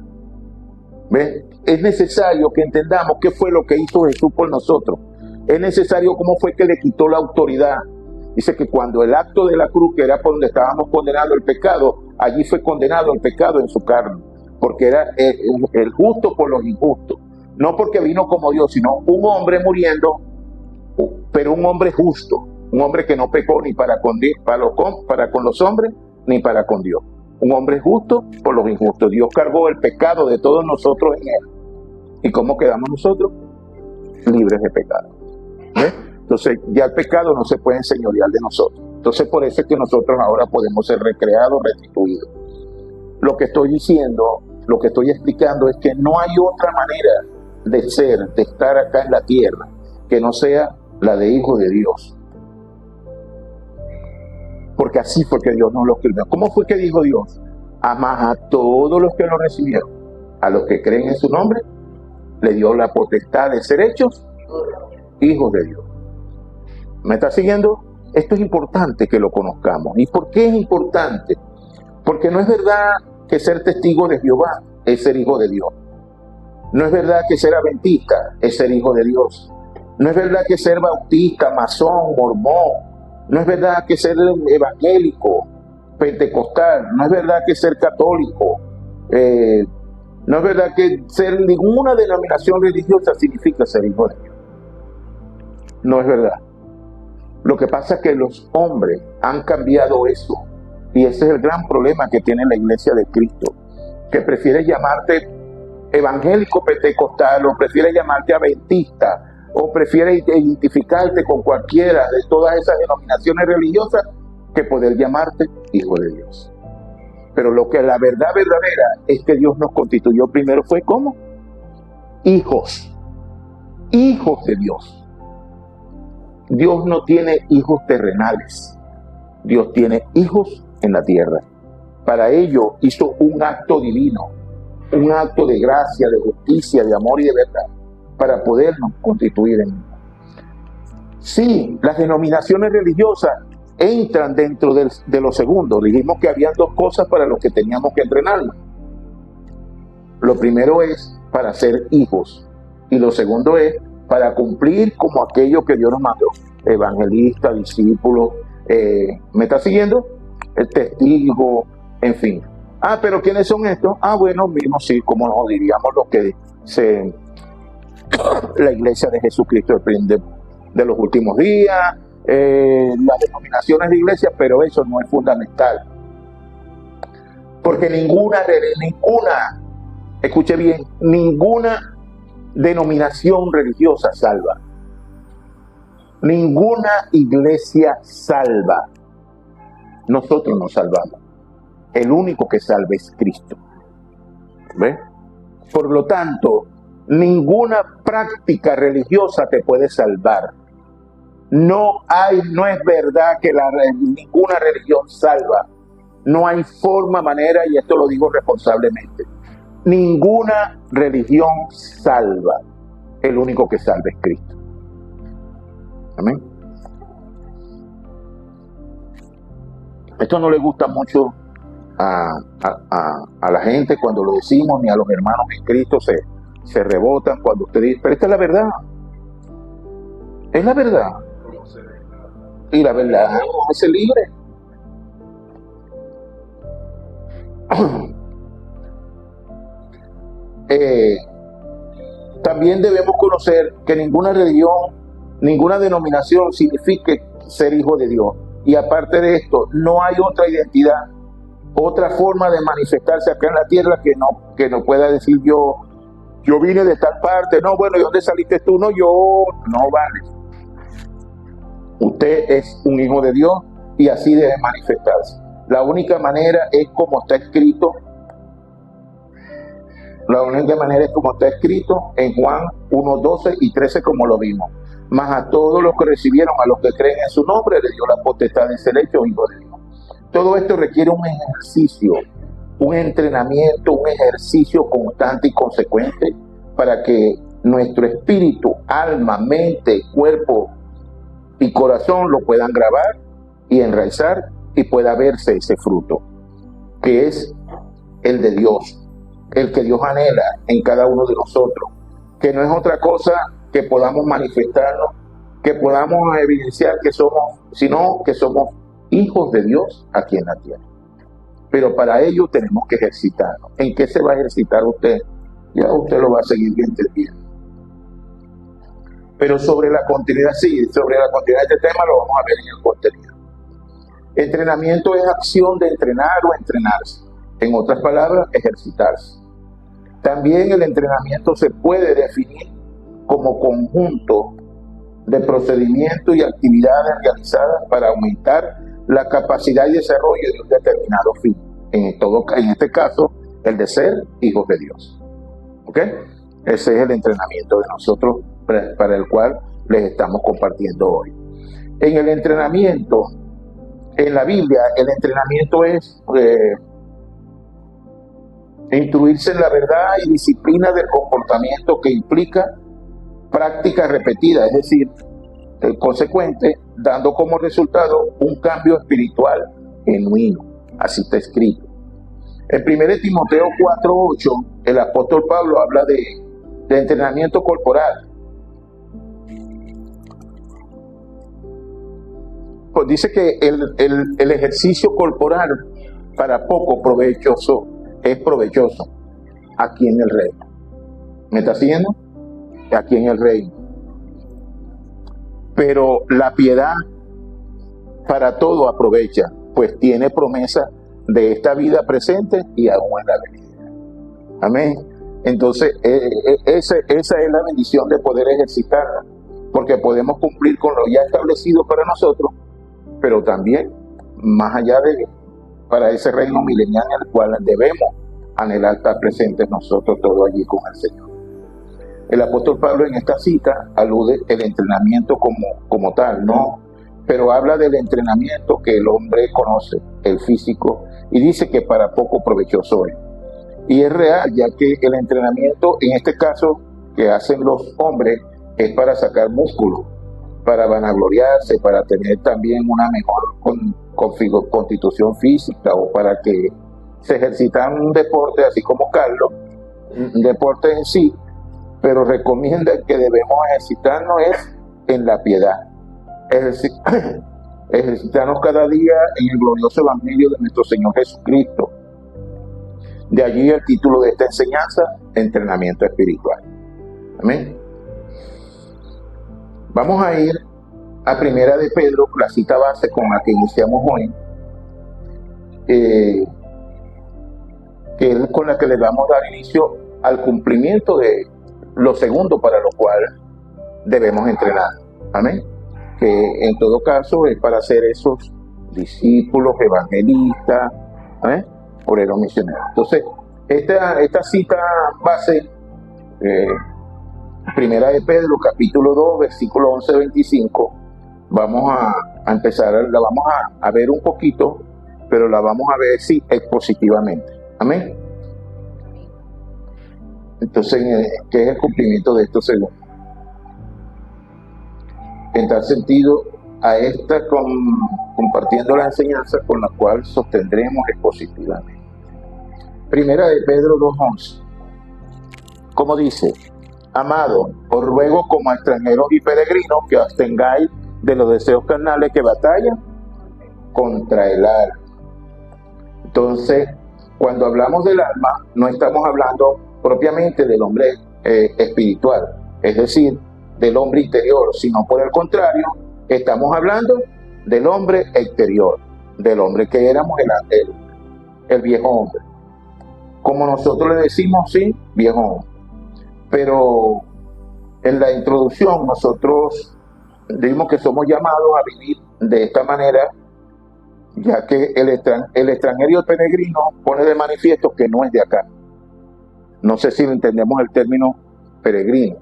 ¿Ves? Es necesario que entendamos qué fue lo que hizo Jesús por nosotros. Es necesario cómo fue que le quitó la autoridad. Dice que cuando el acto de la cruz, que era por donde estábamos condenando el pecado, allí fue condenado el pecado en su carne, porque era el justo por los injustos. No porque vino como Dios, sino un hombre muriendo, pero un hombre justo, un hombre que no pecó ni para con los hombres, ni para con Dios. Un hombre justo por los injustos. Dios cargó el pecado de todos nosotros en Él. ¿Y cómo quedamos nosotros? Libres de pecado. ¿Ves? Entonces ya el pecado no se puede enseñorear de nosotros. Entonces por eso es que nosotros ahora podemos ser recreados, restituidos. Lo que estoy diciendo, lo que estoy explicando es que no hay otra manera de ser, de estar acá en la tierra, que no sea la de hijo de Dios. Porque así fue que Dios nos lo escribió. ¿Cómo fue que dijo Dios? Amás a todos los que lo recibieron. A los que creen en su nombre, le dio la potestad de ser hechos hijos de Dios. ¿Me está siguiendo? Esto es importante que lo conozcamos. ¿Y por qué es importante? Porque no es verdad que ser testigo de Jehová es ser hijo de Dios. No es verdad que ser adventista es ser hijo de Dios. No es verdad que ser bautista, masón, mormón. No es verdad que ser evangélico, pentecostal. No es verdad que ser católico. No es verdad que ser ninguna denominación religiosa significa ser hijo de Dios. No es verdad. Lo que pasa es que los hombres han cambiado eso. Y ese es el gran problema que tiene la iglesia de Cristo. Que prefiere llamarte evangélico pentecostal, o prefiere llamarte adventista, o prefiere identificarte con cualquiera de todas esas denominaciones religiosas que poder llamarte hijo de Dios. Pero lo que la verdad verdadera es que Dios nos constituyó primero fue ¿cómo? Hijos. Hijos de Dios. Dios no tiene hijos terrenales. Dios tiene hijos en la tierra. Para ello hizo un acto divino, un acto de gracia, de justicia, de amor y de verdad, para podernos constituir en él. Sí, las denominaciones religiosas entran dentro de lo segundo. Dijimos que había dos cosas para los que teníamos que entrenarnos. Lo primero es para ser hijos y lo segundo es para cumplir como aquello que Dios nos mandó. Evangelista, discípulo, ¿me está siguiendo? El testigo, en fin. Pero ¿quiénes son estos? Bueno, mismo sí, como nos diríamos los que la iglesia de Jesucristo de los últimos días, las denominaciones de iglesia, pero eso no es fundamental. Porque ninguna, escuche bien, ninguna denominación religiosa salva. Ninguna iglesia salva. Nosotros nos salvamos. El único que salva es Cristo. ¿Ve? Por lo tanto, ninguna práctica religiosa te puede salvar. No es verdad que ninguna religión salva. No hay forma, manera, y esto lo digo responsablemente. Ninguna religión salva. El único que salva es Cristo. Amén. Esto no le gusta mucho a la gente cuando lo decimos, ni a los hermanos en Cristo se rebotan cuando usted dice, pero esta es la verdad. Es la verdad. Y la verdad nos hace libre. También debemos conocer que ninguna religión, ninguna denominación signifique ser hijo de Dios. Y aparte de esto, no hay otra identidad, otra forma de manifestarse acá en la tierra que no pueda decir yo vine de tal parte. No, bueno, ¿y dónde saliste tú? No, yo no vale. Usted es un hijo de Dios y así debe manifestarse. La única manera es como está escrito. La única manera es como está escrito en Juan 1:12 y 13, como lo vimos. Mas a todos los que recibieron, a los que creen en su nombre, le dio la potestad de ser hechos hijos de Dios. Todo esto requiere un ejercicio, un entrenamiento, un ejercicio constante y consecuente para que nuestro espíritu, alma, mente, cuerpo y corazón lo puedan grabar y enraizar y pueda verse ese fruto, que es el de Dios, el que Dios anhela en cada uno de nosotros, que no es otra cosa que podamos manifestarnos, que podamos evidenciar que somos, sino que somos hijos de Dios aquí en la tierra. Pero para ello tenemos que ejercitarnos. ¿En qué se va a ejercitar usted? Ya usted lo va a seguir entendiendo. Pero sobre la continuidad, sí, sobre la continuidad de este tema lo vamos a ver en el contenido. Entrenamiento es acción de entrenar o entrenarse. En otras palabras, ejercitarse. También el entrenamiento se puede definir como conjunto de procedimientos y actividades realizadas para aumentar la capacidad y desarrollo de un determinado fin. En este caso, el de ser hijos de Dios. ¿Ok? Ese es el entrenamiento de nosotros para el cual les estamos compartiendo hoy. En el entrenamiento, en la Biblia, el entrenamiento es instruirse en la verdad y disciplina del comportamiento que implica práctica repetida, es decir, consecuente, dando como resultado un cambio espiritual genuino. Así está escrito. En 1 Timoteo 4:8, el apóstol Pablo habla de entrenamiento corporal. Pues dice que el ejercicio corporal para poco provechoso es provechoso aquí en el reino. ¿Me está siguiendo? Aquí en el reino. Pero la piedad para todo aprovecha, pues tiene promesa de esta vida presente y aún en la venidera. Amén. Entonces, esa es la bendición de poder ejercitarla, porque podemos cumplir con lo ya establecido para nosotros, pero también más allá para ese reino milenial en el cual debemos anhelar estar presentes nosotros todos allí con el Señor. El apóstol Pablo en esta cita alude el entrenamiento como tal, ¿no? Pero habla del entrenamiento que el hombre conoce, el físico, y dice que para poco provechoso es. Y es real, ya que el entrenamiento, en este caso, que hacen los hombres, es para sacar músculo, para vanagloriarse, para tener también una mejor constitución física, o para que se ejercitan un deporte, así como Carlos, un deporte en sí, pero recomienda que debemos ejercitarnos es en la piedad. Ejercitarnos cada día en el glorioso evangelio de nuestro Señor Jesucristo. De allí el título de esta enseñanza, entrenamiento espiritual. Amén. Vamos a ir a Primera de Pedro, la cita base con la que iniciamos hoy, que es con la que le vamos a dar inicio al cumplimiento de lo segundo para lo cual debemos entrenar. Amén. Que en todo caso es para ser esos discípulos, evangelistas, obreros misioneros. Entonces, esta cita base, Primera de Pedro, capítulo 2, versículo 11-25, vamos a empezar, la vamos a ver un poquito, pero la vamos a ver sí expositivamente. Amén. Entonces, ¿qué es el cumplimiento de esto segundo? En tal sentido, a esta compartiendo la enseñanza con la cual sostendremos expositivamente. Primera de Pedro 2:11. Como dice: amado, os ruego como a extranjeros y peregrinos que os abstengáis de los deseos carnales que batallan contra el alma. Entonces, cuando hablamos del alma, no estamos hablando propiamente del hombre espiritual, es decir, del hombre interior, sino por el contrario, estamos hablando del hombre exterior, del hombre que éramos el viejo hombre. Como nosotros le decimos, sí, viejo hombre. Pero en la introducción nosotros dijimos que somos llamados a vivir de esta manera, ya que el extranjero y el peregrino pone de manifiesto que no es de acá. No sé si entendemos el término peregrino.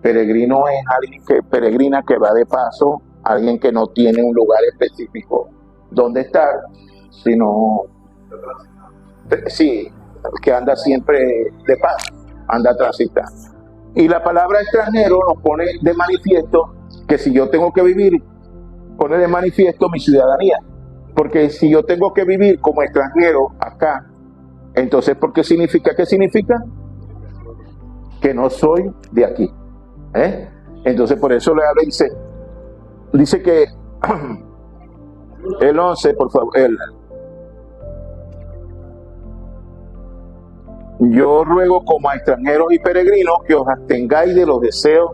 Peregrino es alguien que peregrina, que va de paso, alguien que no tiene un lugar específico donde estar, sino, sí, que anda siempre de paso, anda transitando. Y la palabra extranjero nos pone de manifiesto que si yo tengo que vivir, pone de manifiesto mi ciudadanía. Porque si yo tengo que vivir como extranjero acá, entonces, ¿por qué significa? ¿Qué significa? Que no soy de aquí. Entonces, por eso le habla, dice que el 11, por favor, yo ruego como a extranjeros y peregrinos que os abstengáis de los deseos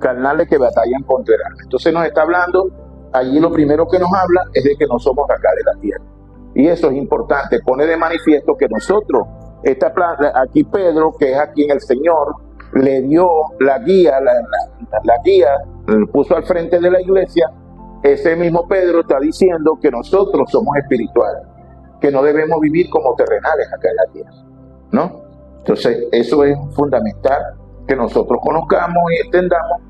carnales que batallan contra el alma. Entonces nos está hablando, allí lo primero que nos habla es de que no somos acá de la tierra. Y eso es importante, pone de manifiesto que nosotros, aquí Pedro, que es aquí en el Señor, le dio la guía, la guía, puso al frente de la iglesia. Ese mismo Pedro está diciendo que nosotros somos espirituales, que no debemos vivir como terrenales acá en la tierra, ¿no? Entonces, eso es fundamental, que nosotros conozcamos y entendamos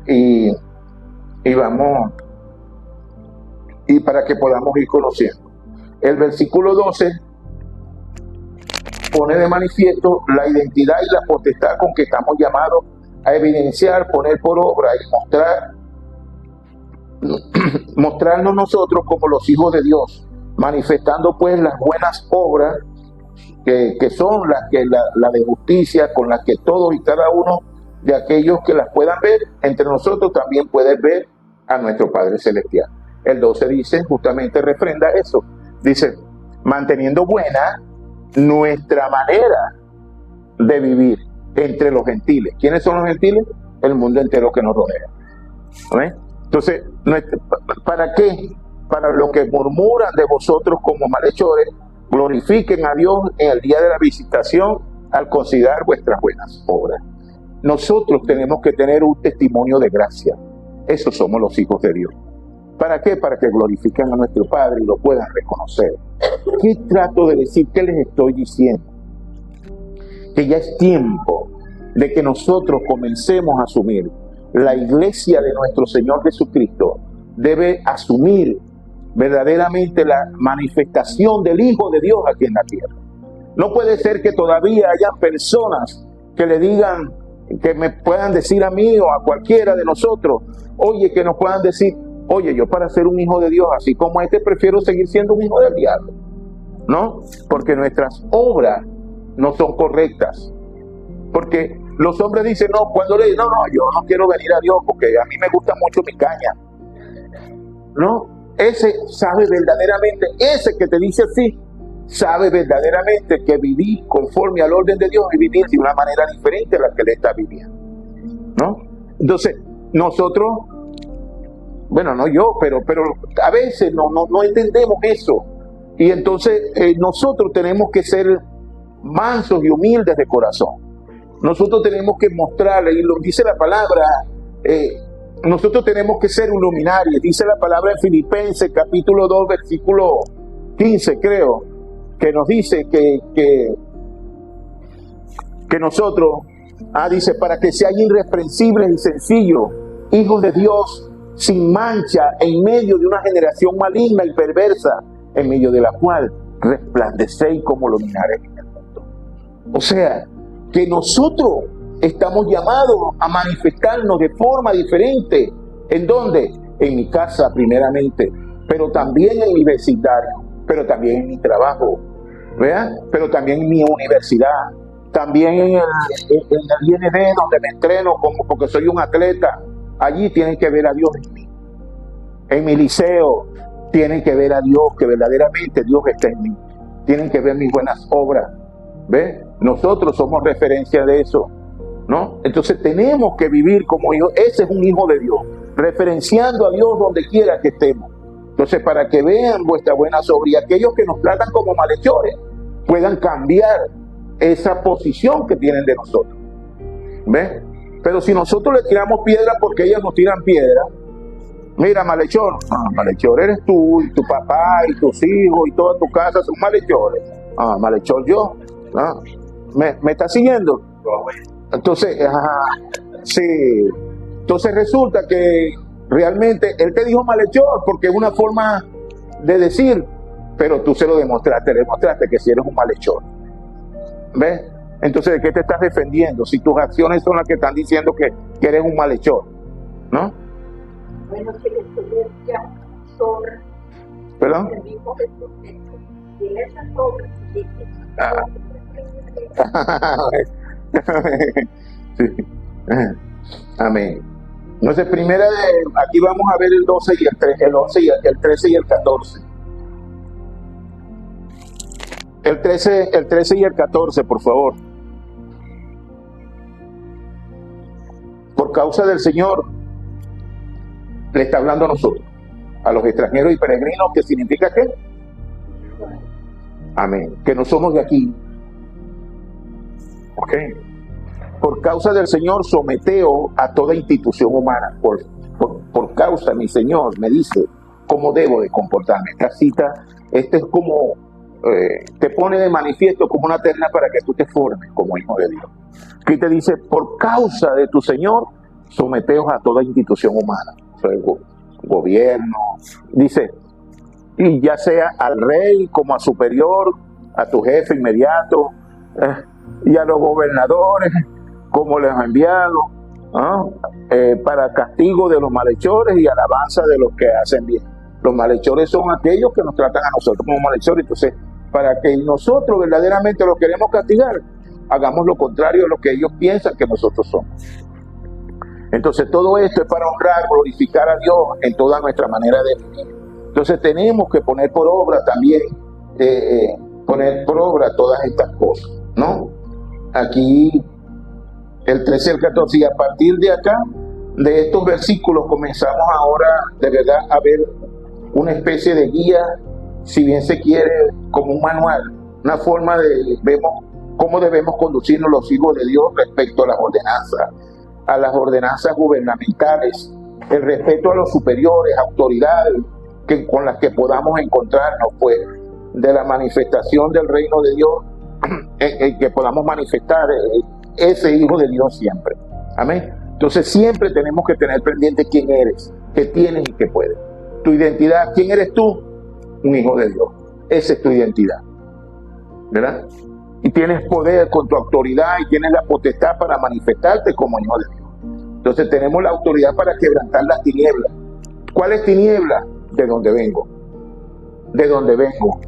y vamos, y para que podamos ir conociendo. El versículo 12 pone de manifiesto la identidad y la potestad con que estamos llamados a evidenciar, poner por obra y mostrarnos nosotros como los hijos de Dios, manifestando pues las buenas obras que son las de justicia, con las que todos y cada uno de aquellos que las puedan ver, entre nosotros también pueden ver a nuestro Padre Celestial. El 12 dice, justamente refrenda eso, dice, manteniendo buena nuestra manera de vivir entre los gentiles. ¿Quiénes son los gentiles? El mundo entero que nos rodea. ¿Ven? Entonces, ¿para qué? Para los que murmuran de vosotros como malhechores, glorifiquen a Dios en el día de la visitación al considerar vuestras buenas obras. Nosotros tenemos que tener un testimonio de gracia. Esos somos los hijos de Dios. ¿Para qué? Para que glorifiquen a nuestro Padre y lo puedan reconocer. ¿Qué trato de decir? ¿Qué les estoy diciendo? Que ya es tiempo de que nosotros comencemos a asumir. La iglesia de nuestro Señor Jesucristo debe asumir verdaderamente la manifestación del Hijo de Dios aquí en la tierra. No puede ser que todavía haya personas que le digan, que me puedan decir a mí o a cualquiera de nosotros, oye, que nos puedan decir, oye, yo para ser un hijo de Dios, así como prefiero seguir siendo un hijo del diablo. ¿No? Porque nuestras obras no son correctas. Porque los hombres dicen, no, cuando le dicen, no, yo no quiero venir a Dios porque a mí me gusta mucho mi caña. ¿No? Ese sabe verdaderamente, ese que te dice así, sabe verdaderamente que vivir conforme al orden de Dios y vivir de una manera diferente a la que él está viviendo. ¿No? Entonces, nosotros, bueno, no yo, pero a veces no entendemos eso. Y entonces nosotros tenemos que ser mansos y humildes de corazón. Nosotros tenemos que mostrarle, y lo dice la palabra, nosotros tenemos que ser luminarios. Dice la palabra en Filipenses capítulo 2, versículo 15, creo, que nos dice que nosotros, dice, para que sean irreprensibles y sencillos, hijos de Dios, sin mancha, en medio de una generación maligna y perversa, en medio de la cual resplandecéis como luminares en el mundo. O sea, que nosotros estamos llamados a manifestarnos de forma diferente. ¿En dónde? En mi casa primeramente, pero también en mi vecindario, pero también en mi trabajo, ¿verdad? Pero también en mi universidad, también en el IND donde me entreno porque soy un atleta. Allí tienen que ver a Dios en mí. En mi liceo tienen que ver a Dios, que verdaderamente Dios está en mí. Tienen que ver mis buenas obras. ¿Ves? Nosotros somos referencia de eso, ¿no? Entonces tenemos que vivir como hijos. Ese es un hijo de Dios, referenciando a Dios donde quiera que estemos. Entonces, para que vean vuestra buena obras y aquellos que nos tratan como malhechores puedan cambiar esa posición que tienen de nosotros. ¿Ves? Pero si nosotros le tiramos piedra porque ellos nos tiran piedra, mira, malhechor, malhechor eres tú y tu papá y tus hijos y toda tu casa son malhechores. Malhechor yo. ¿Me está siguiendo? Entonces, sí. Entonces resulta que realmente él te dijo malhechor porque es una forma de decir, pero tú se lo demostraste que si eres un malhechor. ¿Ves? Entonces, ¿de qué te estás defendiendo? Si tus acciones son las que están diciendo que eres un malhechor, ¿no? Bueno, si le estuviera sobra. ¿Perdón? El mismo Jesús tiene esas obras. Sí. Amén. Entonces, aquí vamos a ver el 12 y el 13, el 11 y el 13 y el 14. El 13 y el 14, por favor. Por causa del Señor, le está hablando a nosotros, a los extranjeros y peregrinos, que significa ¿qué? Amén. Que no somos de aquí. ¿Ok? Por causa del Señor, someteo a toda institución humana. Por causa, mi Señor me dice cómo debo de comportarme. Esta cita, es como, te pone de manifiesto como una terna para que tú te formes como hijo de Dios. Aquí te dice, por causa de tu Señor, someteos a toda institución humana. O sea, el gobierno, dice, y ya sea al rey como a superior, a tu jefe inmediato, y a los gobernadores como les ha enviado, para castigo de los malhechores y alabanza de los que hacen bien. Los malhechores son aquellos que nos tratan a nosotros como malhechores. Entonces, para que nosotros verdaderamente los queremos castigar, hagamos lo contrario a lo que ellos piensan que nosotros somos. Entonces, todo esto es para honrar, glorificar a Dios en toda nuestra manera de vivir. Entonces, tenemos que poner por obra también, poner por obra todas estas cosas, ¿no? Aquí, el 13 y el 14, y a partir de acá, de estos versículos, comenzamos ahora, de verdad, a ver una especie de guía, si bien se quiere, como un manual, una forma de, vemos cómo debemos conducirnos los hijos de Dios respecto a las ordenanzas gubernamentales el respeto a los superiores, autoridades con las que podamos encontrarnos, pues, de la manifestación del reino de Dios, que podamos manifestar ese Hijo de Dios siempre. Amén. Entonces siempre tenemos que tener pendiente quién eres, qué tienes y qué puedes. Tu identidad, ¿quién eres tú? Un hijo de Dios. Esa es tu identidad, ¿verdad? Y tienes poder con tu autoridad y tienes la potestad para manifestarte como hijo de Dios. Entonces tenemos la autoridad para quebrantar las tinieblas. ¿Cuáles tinieblas? De donde vengo. De donde vengo.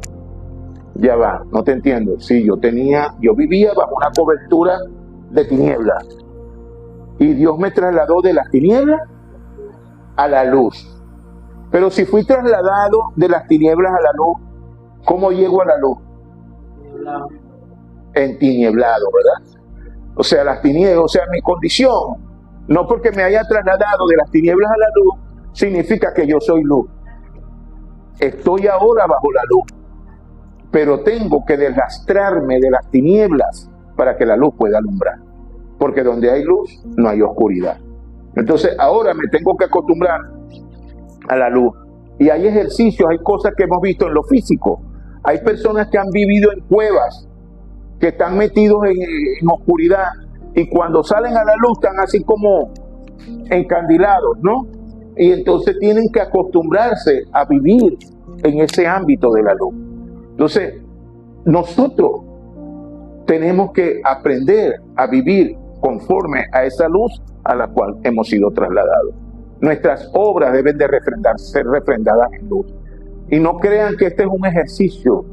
Ya va, no te entiendo. Sí, yo vivía bajo una cobertura de tinieblas. Y Dios me trasladó de las tinieblas a la luz. Pero si fui trasladado de las tinieblas a la luz, ¿cómo llego a la luz? Entiniblado, ¿verdad? O sea, las tinieblas, o sea, mi condición, no porque me haya trasladado de las tinieblas a la luz, significa que yo soy luz. Estoy ahora bajo la luz, pero tengo que deslastrarme de las tinieblas para que la luz pueda alumbrar. Porque donde hay luz, no hay oscuridad. Entonces, ahora me tengo que acostumbrar a la luz. Y hay ejercicios, hay cosas que hemos visto en lo físico. Hay personas que han vivido en cuevas, que están metidos en oscuridad, y cuando salen a la luz están así como encandilados, ¿no? Y entonces tienen que acostumbrarse a vivir en ese ámbito de la luz. Entonces, nosotros tenemos que aprender a vivir conforme a esa luz a la cual hemos sido trasladados. Nuestras obras deben de ser refrendadas en luz. Y no crean que este es un ejercicio